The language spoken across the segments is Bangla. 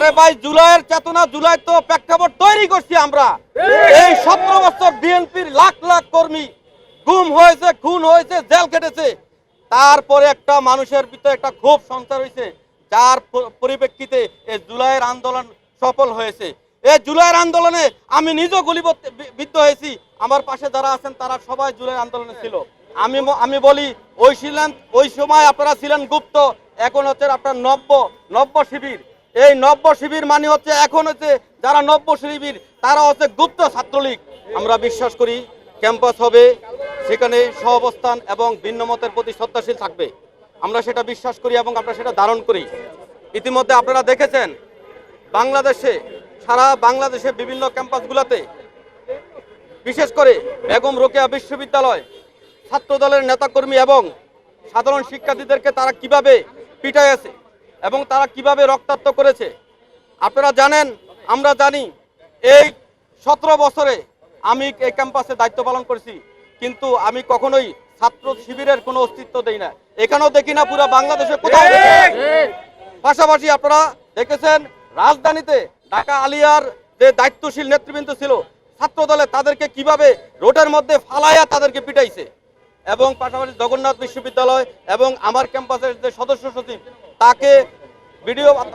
আরে ভাই, জুলাইয়ের চেতনা, জুলাই তো প্রেক্ষাপট তৈরি করছি আমরা। এই 17 বছর বিএনপির লাখ লাখ কর্মী গুম হয়েছে, খুন হয়েছে, জেল কেটেছে। তারপরে একটা মানুষের ভিতরে একটা ক্ষোভ সঞ্চার হয়েছে, যার পরিপ্রেক্ষিতে এই জুলাইয়ের আন্দোলন সফল হয়েছে। এই জুলাইয়ের আন্দোলনে আমি নিজেও গুলিবিদ্ধ হয়েছি। আমার পাশে যারা আছেন তারা সবাই জুলাইয়ের আন্দোলনে ছিল। আমি বলি, ওই সময় আপনারা ছিলেন গুপ্ত, এখন হচ্ছে আপনার নব্য শিবির। এই নব্য শিবির মানে হচ্ছে এখন হচ্ছে যারা নব্য শিবির তারা হচ্ছে গুপ্ত ছাত্রলীগ। আমরা বিশ্বাস করি ক্যাম্পাস হবে, সেখানে সহাবস্থান এবং ভিন্ন মতের প্রতি শ্রদ্ধাশীল থাকবে। আমরা সেটা বিশ্বাস করি এবং আমরা সেটা ধারণ করি। ইতিমধ্যে আপনারা দেখেছেন বাংলাদেশে, সারা বাংলাদেশে বিভিন্ন ক্যাম্পাসগুলোতে, বিশেষ করে বেগম রোকেয়া বিশ্ববিদ্যালয় ছাত্রদলের নেতাকর্মী এবং সাধারণ শিক্ষার্থীদেরকে তারা কিভাবে পিটাইছে এবং তারা কিভাবে রক্তাক্ত করেছে আপনারা জানেন, আমরা জানি। এই 17 বছরে আমি এই ক্যাম্পাসে দায়িত্ব পালন করেছি, কিন্তু আমি কখনোই ছাত্র শিবিরের কোনো অস্তিত্ব দেই না। এখানেও দেখি না, পুরো বাংলাদেশে কোথাও। পাশাপাশি আপনারা দেখেছেন রাজধানীতে ঢাকা আলিয়ার যে দায়িত্বশীল নেতৃবৃন্দ ছিল ছাত্র দলে, তাদেরকে কিভাবে রোডের মধ্যে ফালাইয়া তাদেরকে পিটাইছে। এবং পাশাপাশি জগন্নাথ বিশ্ববিদ্যালয় এবং আমার ক্যাম্পাসের যে সদস্য সচিব, তাকে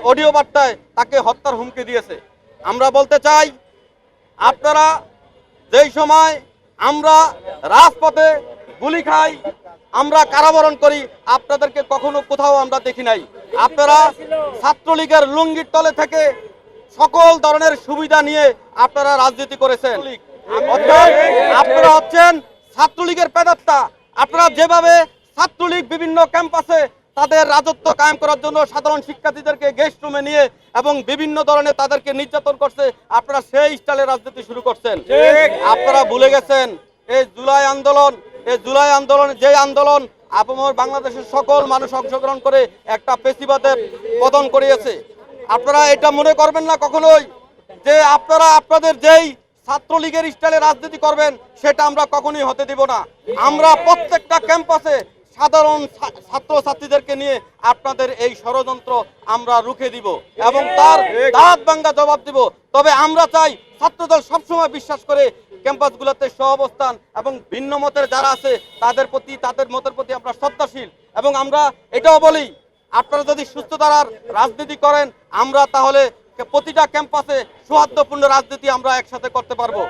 অডিও বার্তায় তাকে হত্যার হুমকি দিয়েছে। আমরা বলতে চাই, আপনারা যেই সময় আমরা রাজপথে গুলি খাই, আমরা কারাবরণ করি, আপনাদেরকে কখনো কোথাও আমরা দেখি নাই। আপনারা ছাত্রলীগের লুঙ্গির তলে থেকে সকল ধরনের সুবিধা নিয়ে আপনারা রাজনীতি করেছেন। আপনারা হচ্ছেন ছাত্রলীগের প্রেতাত্মা। আপনারা যেভাবে ছাত্রলীগ বিভিন্ন ক্যাম্পাসে তাদের রাজত্ব কায়েম করার জন্য সাধারণ শিক্ষার্থীদেরকে গেস্ট রুমে নিয়ে এবং বিভিন্ন ধরনের তাদেরকে নির্যাতন করছে, আপনারা সেই স্টাইলে রাজনীতি শুরু করছেন। আপনারা ভুলে গেছেন এই জুলাই আন্দোলন যে আন্দোলন আপামর বাংলাদেশের সকল মানুষ অংশগ্রহণ করে একটা ফেসিবাদের পতন করিয়েছে। আপনারা এটা মনে করবেন না কখনোই যে আপনারা আপনাদের যেই ছাত্রলীগের স্টাইলে রাজনীতি করবেন, সেটা আমরা কখনোই হতে দিব না। আমরা প্রত্যেকটা ক্যাম্পাসে সাধারণ ছাত্রছাত্রীদেরকে নিয়ে আপনাদের এই ষড়যন্ত্র আমরা রুখে দিব এবং তার দাঁত ভাঙ্গা জবাব দিব। তবে আমরা চাই ছাত্রদল সবসময় বিশ্বাস করে ক্যাম্পাসগুলোতে সহাবস্থান এবং ভিন্ন মতের যারা আছে তাদের প্রতি, তাদের মতের প্রতি আমরা শ্রদ্ধাশীল। এবং আমরা এটাও বলি, আপনারা যদি সুস্থ ধারার রাজনীতি করেন, আমরা তাহলে প্রতিটা ক্যাম্পাসে সৌহার্দ্যপূর্ণ রাজনীতি আমরা একসাথে করতে পারবো।